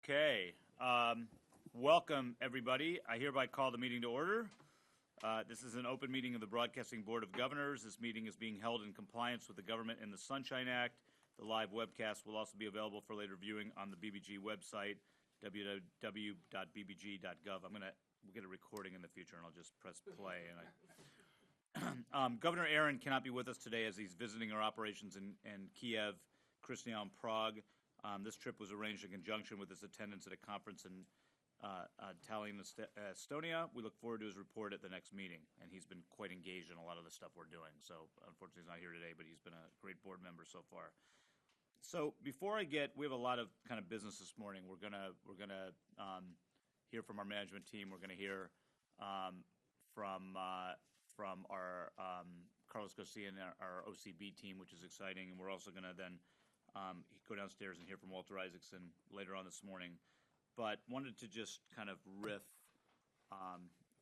Okay. Welcome, everybody. I hereby call the meeting to order. This is an open meeting of the Broadcasting Board of Governors. This meeting is being held in compliance with the Government in the Sunshine Act. The live webcast will also be available for later viewing on the BBG website, www.bbg.gov. We'll get a recording in the future, and I'll just press play. Governor Aaron cannot be with us today as he's visiting our operations in Kiev, Krasnaya, and Prague. This trip was arranged in conjunction with his attendance at a conference in Tallinn, Estonia. We look forward to his report at the next meeting, and he's been quite engaged in a lot of the stuff we're doing. So unfortunately, he's not here today, but he's been a great board member so far. So before we have a lot of kind of business this morning. We're gonna hear from our management team. We're gonna hear from our Carlos Garcia and our OCB team, which is exciting, and we're also gonna then go downstairs and hear from Walter Isaacson later on this morning. But wanted to just kind of riff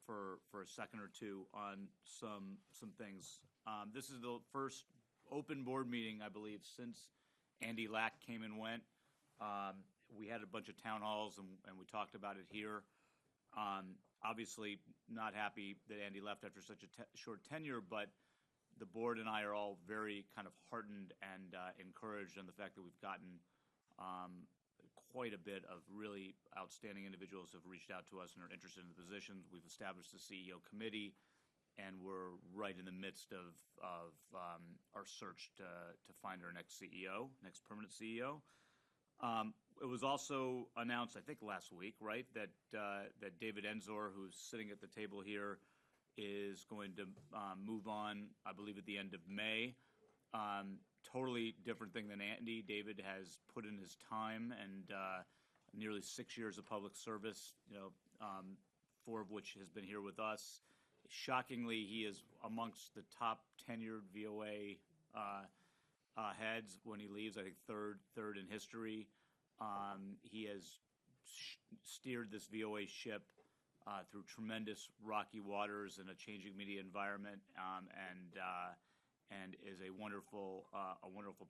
for a second or two on some things. This is the first open board meeting, I believe, since Andy Lack came and went. We had a bunch of town halls and we talked about it here. Obviously not happy that Andy left after such a short tenure, but the board and I are all very kind of heartened and encouraged in the fact that we've gotten quite a bit of really outstanding individuals who have reached out to us and are interested in the positions. We've established the CEO committee, and we're right in the midst of our search to find our next CEO, next permanent CEO. It was also announced, I think last week, right, that David Enzor, who's sitting at the table here, is going to move on, I believe, at the end of May. Totally different thing than Andy. David has put in his time and nearly 6 years of public service, 4 of which has been here with us. Shockingly, he is amongst the top tenured VOA heads when he leaves. I think third in history. He has steered this VOA ship through tremendous rocky waters in a changing media environment, and is a wonderful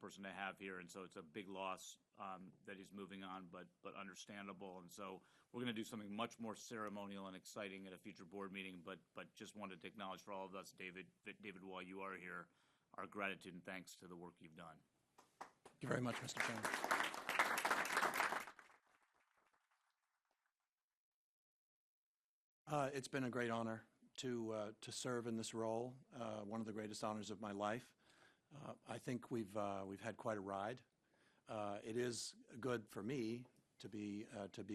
person to have here. And so it's a big loss that he's moving on, but understandable. And so we're going to do something much more ceremonial and exciting at a future board meeting. But just wanted to acknowledge for all of us, David, while you are here, our gratitude and thanks to the work you've done. Thank you very much, Mr. Chairman. It's been a great honor to serve in this role, one of the greatest honors of my life. I think we've had quite a ride. It is good for me to be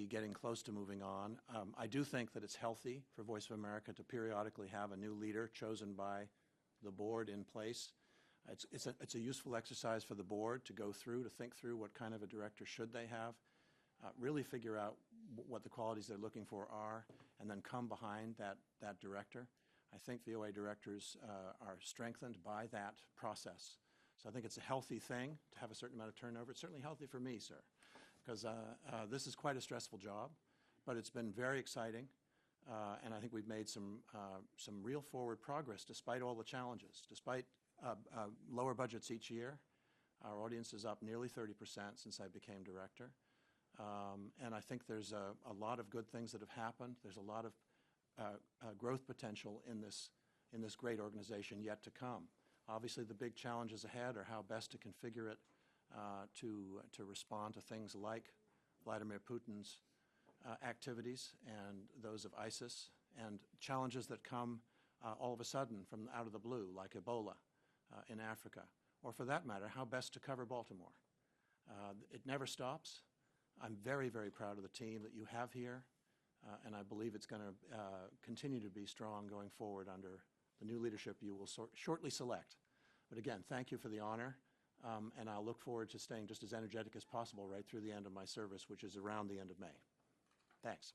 getting close to moving on. I do think that it's healthy for Voice of America to periodically have a new leader chosen by the board in place. It's a useful exercise for the board to go through, to think through what kind of a director should they have, really figure out what the qualities they're looking for are, and then come behind that director. I think VOA directors are strengthened by that process. So I think it's a healthy thing to have a certain amount of turnover. It's certainly healthy for me, sir, because this is quite a stressful job, but it's been very exciting, and I think we've made some real forward progress despite all the challenges. Despite lower budgets each year, our audience is up nearly 30% since I became director. And I think there's a lot of good things that have happened. There's a lot of growth potential in this great organization yet to come. Obviously, the big challenges ahead are how best to configure it to respond to things like Vladimir Putin's activities and those of ISIS, and challenges that come all of a sudden from out of the blue, like Ebola in Africa, or for that matter, how best to cover Baltimore. It never stops. I'm very, very proud of the team that you have here, and I believe it's going to continue to be strong going forward under the new leadership you will shortly select. But again, thank you for the honor, and I'll look forward to staying just as energetic as possible right through the end of my service, which is around the end of May. Thanks.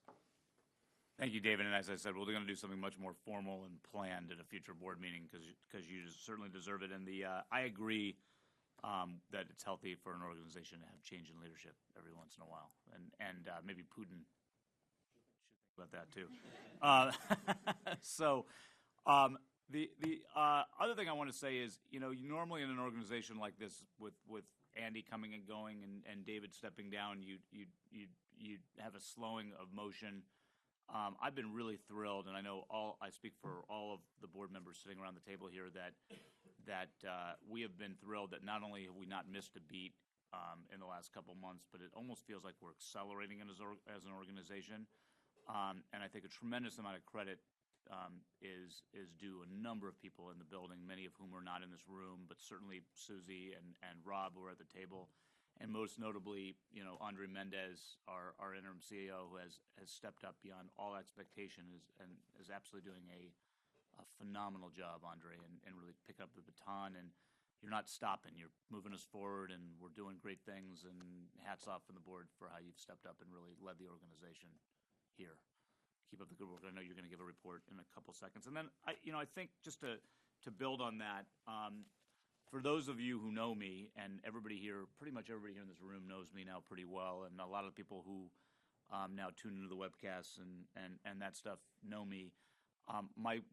Thank you, David. And as I said, we're going to do something much more formal and planned at a future board meeting because you certainly deserve it. And I agree that it's healthy for an organization to have change in leadership every once in a while, and maybe Putin should think about that too. The other thing I want to say is, normally in an organization like this with Andy coming and going and David stepping down, you have a slowing of motion. I've been really thrilled, and I know I speak for all of the board members sitting around the table here that we have been thrilled that not only have we not missed a beat in the last couple months, but it almost feels like we're accelerating as an organization. And I think a tremendous amount of credit is due a number of people in the building, many of whom are not in this room, but certainly Susie and Rob who are at the table. And most notably, Andre Mendez, our interim CEO, who has stepped up beyond all expectation and is absolutely doing a phenomenal job, Andre, and really picking up the baton. And you're not stopping. You're moving us forward, and we're doing great things. And hats off from the board for how you've stepped up and really led the organization here. Keep up the good work. I know you're going to give a report in a couple seconds. And then, I think just to build on that, for those of you who know me, and everybody here, pretty much everybody here in this room knows me now pretty well, and a lot of the people who now tune into the webcasts and that stuff know me.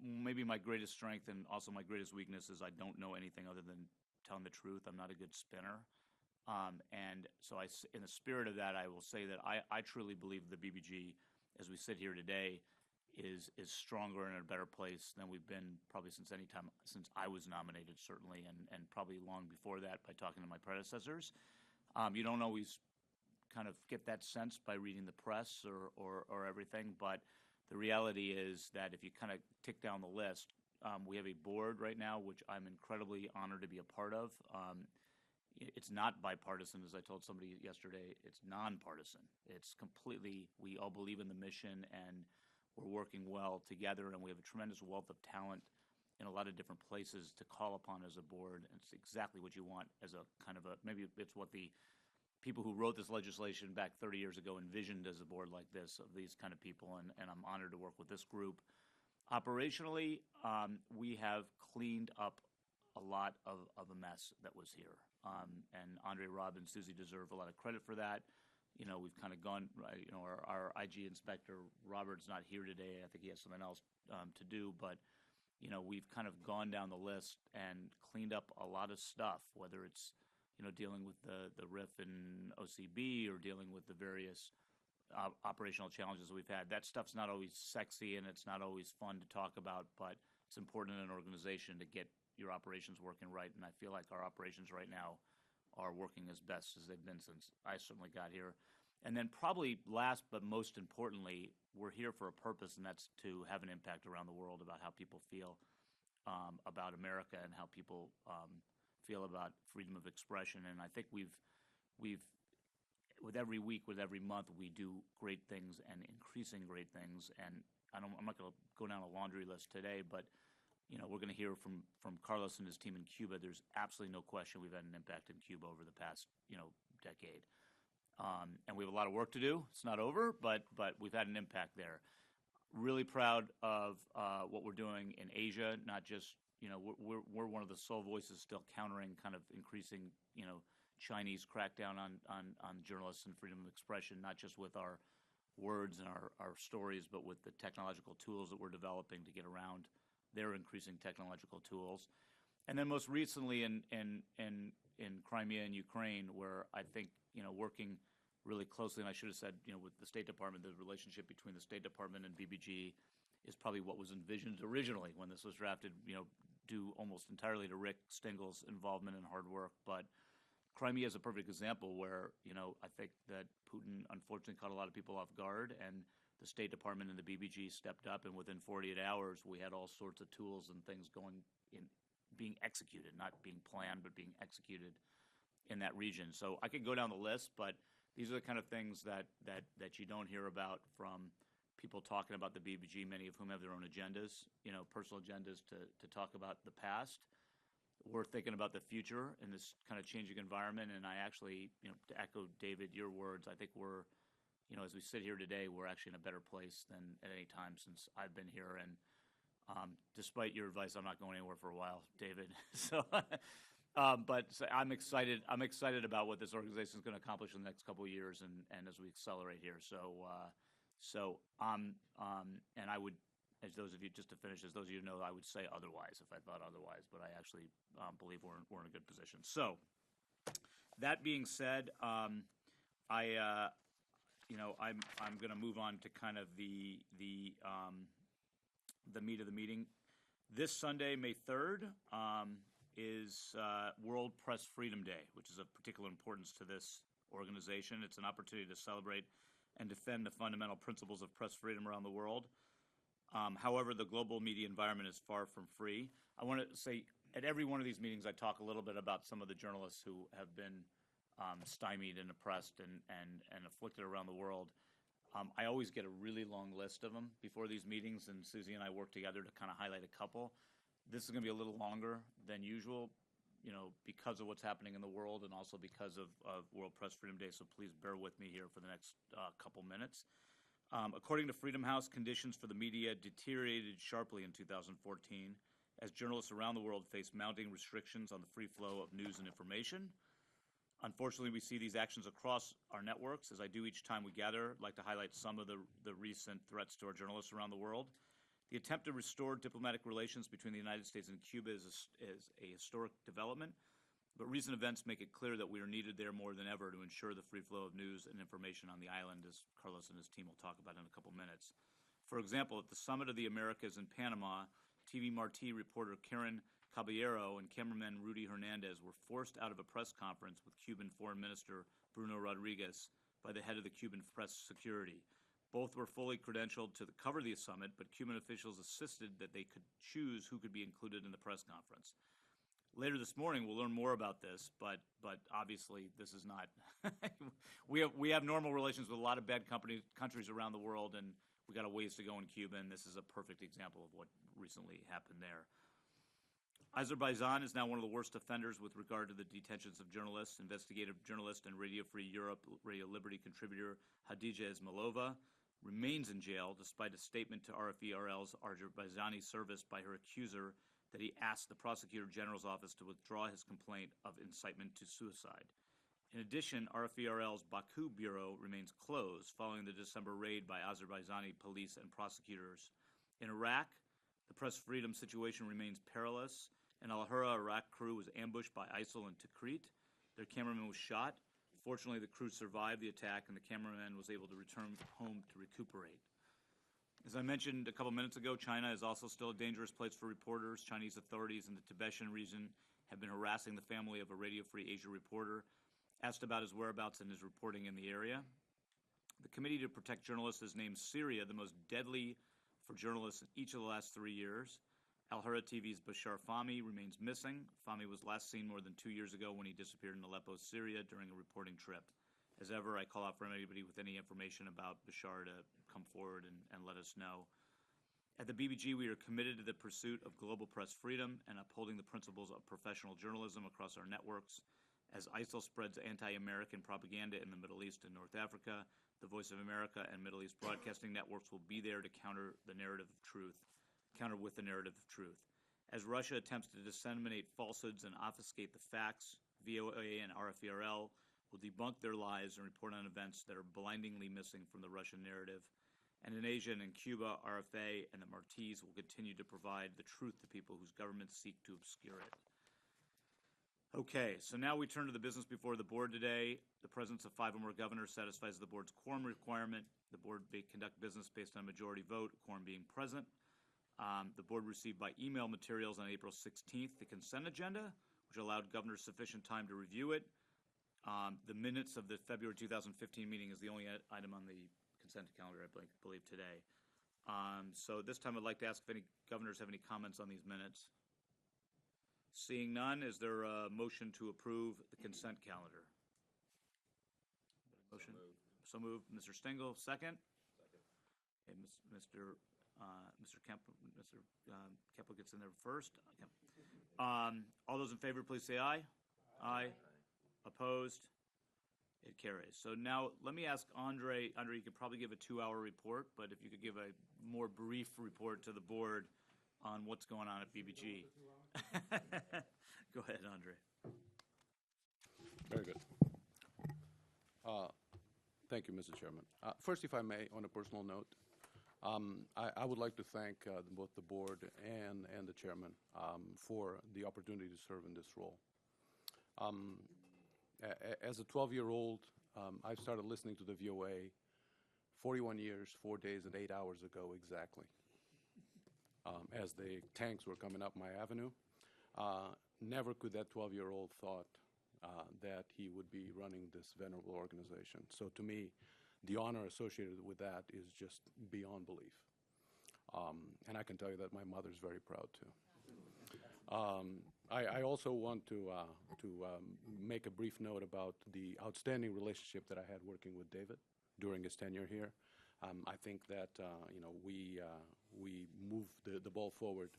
Maybe my greatest strength and also my greatest weakness is I don't know anything other than telling the truth. I'm not a good spinner. And so in the spirit of that, I will say that I truly believe the BBG, as we sit here today, is stronger and in a better place than we've been probably since I was nominated, certainly, and probably long before that by talking to my predecessors. You don't always kind of get that sense by reading the press or everything, but the reality is that if you kind of tick down the list, we have a board right now, which I'm incredibly honored to be a part of. It's not bipartisan, as I told somebody yesterday. It's nonpartisan. It's completely, we all believe in the mission, and we're working well together, and we have a tremendous wealth of talent in a lot of different places to call upon as a board. And it's exactly what you want as a kind of maybe it's what the people who wrote this legislation back 30 years ago envisioned as a board like this, of these kind of people, and I'm honored to work with this group. Operationally, we have cleaned up a lot of a mess that was here. And Andre, Rob, and Susie deserve a lot of credit for that. We've kind of gone, our IG inspector, Robert's not here today. I think he has something else to do, but, we've kind of gone down the list and cleaned up a lot of stuff, whether it's, dealing with the RIF and OCB or dealing with the various operational challenges we've had. That stuff's not always sexy and it's not always fun to talk about, but it's important in an organization to get your operations working right, and I feel like our operations right now are working as best as they've been since I certainly got here. And then probably last but most importantly, we're here for a purpose, and that's to have an impact around the world about how people feel about America and how people feel about freedom of expression. And I think we've with every week, with every month, we do great things and increasing great things. And I'm not going to go down a laundry list today, but we're going to hear from Carlos and his team in Cuba. There's absolutely no question we've had an impact in Cuba over the past, decade. And we have a lot of work to do. It's not over, but we've had an impact there. Really proud of what we're doing in Asia. Not just, we're one of the sole voices still countering kind of increasing, Chinese crackdown on journalists and freedom of expression, not just with our words and our stories, but with the technological tools that we're developing to get around their increasing technological tools. And then most recently in Crimea and Ukraine, where I think, working really closely, and I should have said, with the State Department, the relationship between the State Department and BBG is probably what was envisioned originally when this was drafted, due almost entirely to Rick Stingel's involvement and hard work. But Crimea is a perfect example where, I think that Putin unfortunately caught a lot of people off guard, and the State Department and the BBG stepped up, and within 48 hours, we had all sorts of tools and things being executed, not being planned, but being executed in that region. So I could go down the list, but these are the kind of things that you don't hear about from people talking about the BBG, many of whom have their own agendas, personal agendas to talk about the past. We're thinking about the future in this kind of changing environment, and I actually, to echo, David, your words, I think we're, as we sit here today, we're actually in a better place than at any time since I've been here. And despite your advice, I'm not going anywhere for a while, David. But I'm excited. I'm excited about what this organization is going to accomplish in the next couple of years, and as we accelerate here. And I would, as those of you, just to finish, as those of you know, I would say otherwise if I thought otherwise, but I actually believe we're in a good position. So That being said, I I'm going to move on to kind of the meat of the meeting. This Sunday, May 3rd, is World Press Freedom Day, which is of particular importance to this organization. It's an opportunity to celebrate and defend the fundamental principles of press freedom around the world. However, the global media environment is far from free. I want to say at every one of these meetings, I talk a little bit about some of the journalists who have been stymied and oppressed and afflicted around the world. I always get a really long list of them before these meetings, and Susie and I work together to kind of highlight a couple. This is going to be a little longer than usual, because of what's happening in the world and also because of World Press Freedom Day, so please bear with me here for the next couple minutes. According to Freedom House, conditions for the media deteriorated sharply in 2014 as journalists around the world face mounting restrictions on the free flow of news and information. Unfortunately, we see these actions across our networks. As I do each time we gather, I'd like to highlight some of the recent threats to our journalists around the world. The attempt to restore diplomatic relations between the United States and Cuba is a historic development, but recent events make it clear that we are needed there more than ever to ensure the free flow of news and information on the island, as Carlos and his team will talk about in a couple minutes. For example, at the Summit of the Americas in Panama, TV Marti reporter Karen Caballero and cameraman Rudy Hernandez were forced out of a press conference with Cuban Foreign Minister Bruno Rodriguez by the head of the Cuban press security. Both were fully credentialed to cover the summit, but Cuban officials insisted that they could choose who could be included in the press conference. Later this morning, we'll learn more about this, but obviously this is not. we have normal relations with a lot of bad countries around the world, and we got a ways to go in Cuba, and this is a perfect example of what recently happened there. Azerbaijan is now one of the worst offenders with regard to the detentions of journalists. Investigative journalist and Radio Free Europe, Radio Liberty contributor Hadija Ismailova remains in jail despite a statement to RFE-RL's Azerbaijani service by her accuser that he asked the Prosecutor General's office to withdraw his complaint of incitement to suicide. In addition, RFE-RL's Baku bureau remains closed following the December raid by Azerbaijani police and prosecutors. In Iraq, the press freedom situation remains perilous. An Al-Hurra Iraq crew was ambushed by ISIL in Tikrit. Their cameraman was shot. Fortunately, the crew survived the attack, and the cameraman was able to return home to recuperate. As I mentioned a couple minutes ago, China is also still a dangerous place for reporters. Chinese authorities in the Tibetan region have been harassing the family of a Radio Free Asia reporter, asked about his whereabouts and his reporting in the area. The Committee to Protect Journalists has named Syria the most deadly for journalists in each of the last 3 years. Al-Hurra TV's Bashar Fahmy remains missing. Fahmy was last seen more than 2 years ago when he disappeared in Aleppo, Syria during a reporting trip. As ever, I call out for anybody with any information about Bashar to come forward and let us know. At the BBG, we are committed to the pursuit of global press freedom and upholding the principles of professional journalism across our networks. As ISIL spreads anti-American propaganda in the Middle East and North Africa, the Voice of America and Middle East broadcasting networks will be there to counter with the narrative of truth. As Russia attempts to disseminate falsehoods and obfuscate the facts, VOA and RFE-RL will debunk their lies and report on events that are blindingly missing from the Russian narrative. And in Asia and in Cuba, RFA and the Martis will continue to provide the truth to people whose governments seek to obscure it. Okay, so now we turn to the business before the board today. The presence of 5 or more governors satisfies the board's quorum requirement. The board may conduct business based on a majority vote, quorum being present. The board received by email materials on April 16th the consent agenda, which allowed governors sufficient time to review it. The minutes of the February 2015 meeting is the only item on the consent calendar, I believe, today. So this time I'd like to ask if any governors have any comments on these minutes. Seeing none, is there a motion to approve the consent calendar? Motion? So moved. Mr. Stengel, second? Second. Okay, Mr. Kemp gets in there first. All those in favor, please say aye. Aye. Opposed? It carries. So now let me ask Andre. Andre, you could probably give a 2-hour report, but if you could give a more brief report to the board on what's going on at BBG. Go ahead, Andre. Very good. Thank you, Mr. Chairman. First, if I may, on a personal note, I would like to thank both the board and the chairman for the opportunity to serve in this role. As a 12-year-old, I started listening to the VOA 41 years, 4 days, and 8 hours ago exactly, as the tanks were coming up my avenue. Never could that 12-year-old thought that he would be running this venerable organization. So to me, the honor associated with that is just beyond belief. And I can tell you that my mother's very proud too. I also want to make a brief note about the outstanding relationship that I had working with David during his tenure here. I think that we moved the ball forward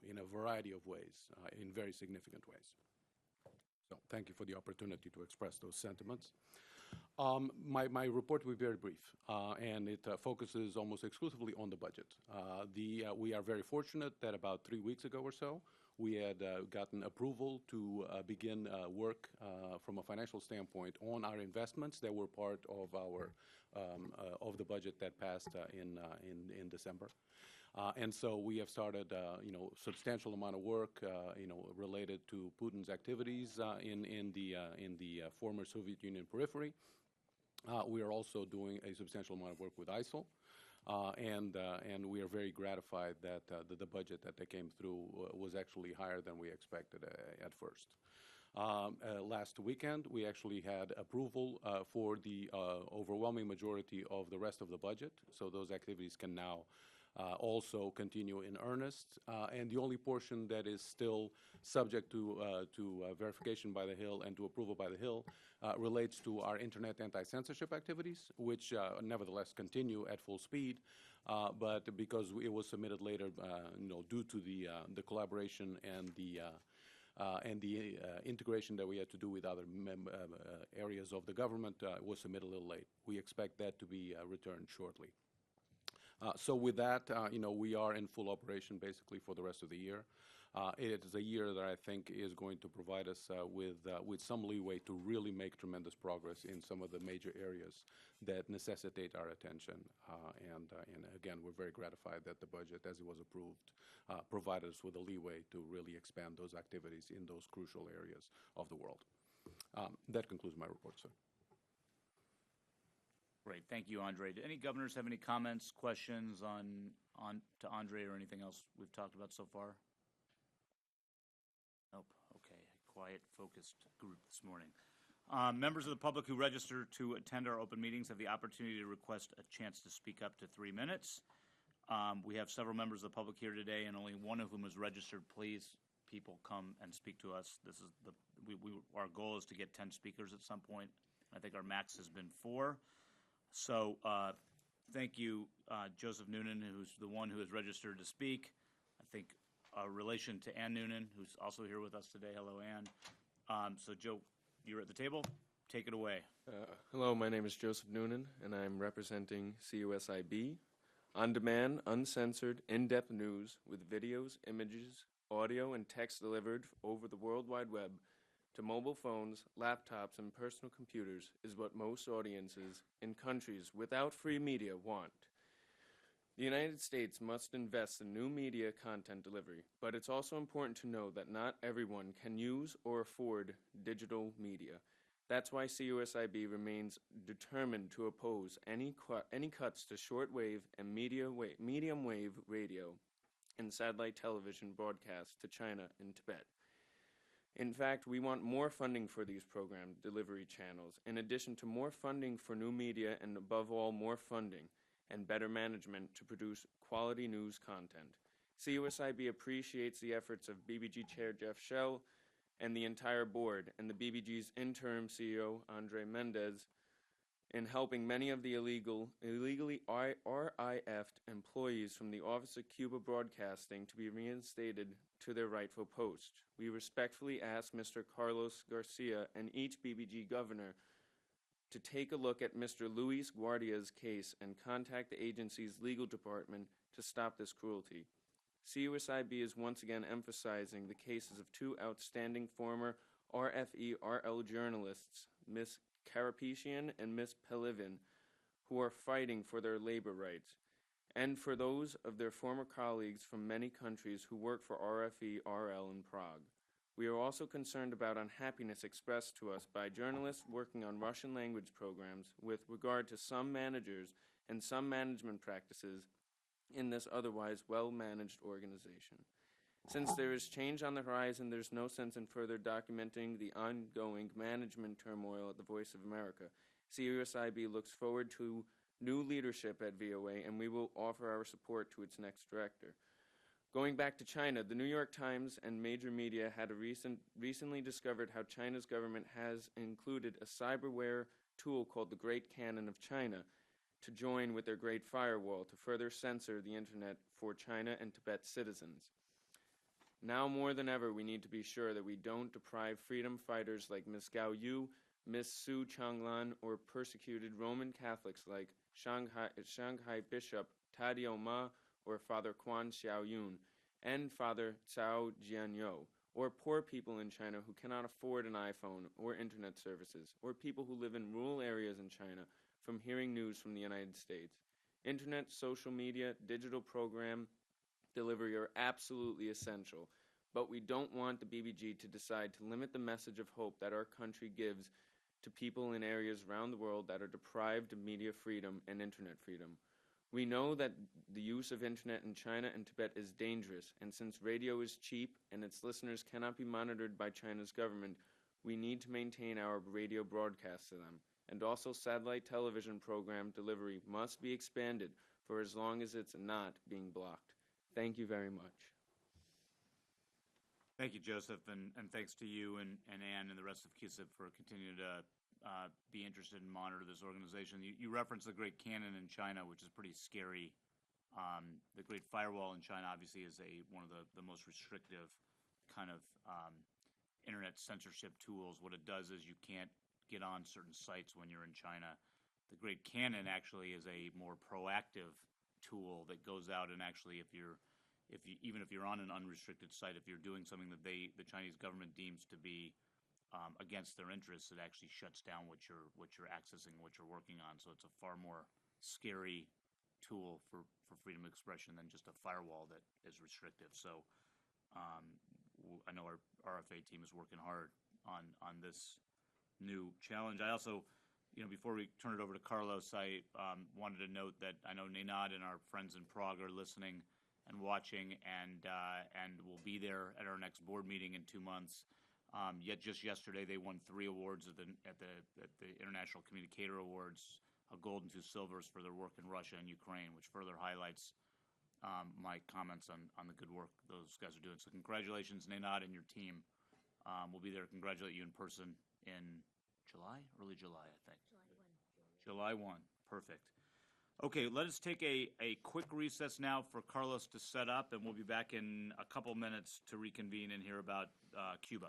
in a variety of ways, in very significant ways. So thank you for the opportunity to express those sentiments. My report will be very brief, and it focuses almost exclusively on the budget. We are very fortunate that about 3 weeks ago or so, we had gotten approval to begin work from a financial standpoint on our investments that were part of our of the budget that passed in December. And so we have started, substantial amount of work, related to Putin's activities in the former Soviet Union periphery. We are also doing a substantial amount of work with ISIL, and we are very gratified that the budget that came through was actually higher than we expected at first. Last weekend, we actually had approval for the overwhelming majority of the rest of the budget, so those activities can now also continue in earnest. And the only portion that is still subject to verification by the Hill and to approval by the Hill relates to our internet anti-censorship activities, which nevertheless continue at full speed. But because it was submitted later, due to the collaboration and the integration that we had to do with other areas of the government, was submitted a little late. We expect that to be returned shortly. So with that, we are in full operation basically for the rest of the year. It is a year that I think is going to provide us with some leeway to really make tremendous progress in some of the major areas that necessitate our attention. And again, we're very gratified that the budget, as it was approved, provided us with a leeway to really expand those activities in those crucial areas of the world. That concludes my report, sir. Great, thank you, Andre. Do any governors have any comments, questions to Andre or anything else we've talked about so far? Nope. Okay, a quiet, focused group this morning. Members of the public who register to attend our open meetings have the opportunity to request a chance to speak up to 3 minutes. We have several members of the public here today, and only one of whom is registered. Please, people, come and speak to us. This is our goal is to get 10 speakers at some point. I think our max has been 4. So thank you, Joseph Noonan, who's the one who is registered to speak. I think a relation to Ann Noonan, who's also here with us today. Hello, Ann. So, Joe, you're at the table. Take it away. Hello, my name is Joseph Noonan, and I'm representing CUSIB. On-demand, uncensored, in-depth news with videos, images, audio, and text delivered over the World Wide Web to mobile phones, laptops, and personal computers is what most audiences in countries without free media want. The United States must invest in new media content delivery, but it's also important to know that not everyone can use or afford digital media. That's why CUSIB remains determined to oppose any cuts to shortwave and medium wave radio and satellite television broadcasts to China and Tibet. In fact, we want more funding for these program delivery channels, in addition to more funding for new media and, above all, more funding and better management to produce quality news content. CUSIB appreciates the efforts of BBG Chair Jeff Shell and the entire board, and the BBG's interim CEO, Andre Mendez, in helping many of the illegally RIF'd employees from the Office of Cuba Broadcasting to be reinstated to their rightful post. We respectfully ask Mr. Carlos Garcia and each BBG governor to take a look at Mr. Luis Guardia's case and contact the agency's legal department to stop this cruelty. CUSIB is once again emphasizing the cases of 2 outstanding former RFE-RL journalists, Ms. Karapetian and Ms. Pelivin, who are fighting for their labor rights, and for those of their former colleagues from many countries who work for RFE-RL in Prague. We are also concerned about unhappiness expressed to us by journalists working on Russian language programs with regard to some managers and some management practices in this otherwise well-managed organization. Since there is change on the horizon, there's no sense in further documenting the ongoing management turmoil at the Voice of America. CUSIB looks forward to new leadership at VOA, and we will offer our support to its next director. Going back to China, the New York Times and major media had recently discovered how China's government has included a cyberware tool called the Great Cannon of China to join with their Great Firewall to further censor the Internet for China and Tibet citizens. Now more than ever, we need to be sure that we don't deprive freedom fighters like Ms. Gao Yu, Ms. Su Changlan, or persecuted Roman Catholics like Shanghai Bishop Tadio Ma or Father Quan Xiaoyun and Father Cao Jianyou, or poor people in China who cannot afford an iPhone or internet services, or people who live in rural areas in China from hearing news from the United States. Internet, social media, digital program delivery are absolutely essential, but we don't want the BBG to decide to limit the message of hope that our country gives to people in areas around the world that are deprived of media freedom and internet freedom. We know that the use of internet in China and Tibet is dangerous, and since radio is cheap and its listeners cannot be monitored by China's government, we need to maintain our radio broadcasts to them. And also satellite television program delivery must be expanded for as long as it's not being blocked. Thank you very much. Thank you, Joseph, and thanks to you and Ann and the rest of CUSIP for continuing to be interested and monitor this organization. You referenced the Great Cannon in China, which is pretty scary. The Great Firewall in China obviously is one of the most restrictive kind of internet censorship tools. What it does is you can't get on certain sites when you're in China. The Great Cannon actually is a more proactive tool that goes out and actually, even if you're on an unrestricted site, if you're doing something that the Chinese government deems to be against their interests, it actually shuts down what you're accessing, what you're working on. So it's a far more scary tool for freedom of expression than just a firewall that is restrictive. So I know our RFA team is working hard on this new challenge. I also, before we turn it over to Carlos, I wanted to note that I know Nenad and our friends in Prague are listening and watching, and will be there at our next board meeting in 2 months. Yet just yesterday, they won 3 awards at the International Communicator Awards, a gold and 2 silvers for their work in Russia and Ukraine, which further highlights my comments on the good work those guys are doing. So congratulations, Nenad and your team. We'll be there to congratulate you in person in early July, I think. July 1. Perfect. Okay, let us take a quick recess now for Carlos to set up, and we'll be back in a couple minutes to reconvene and hear about Cuba.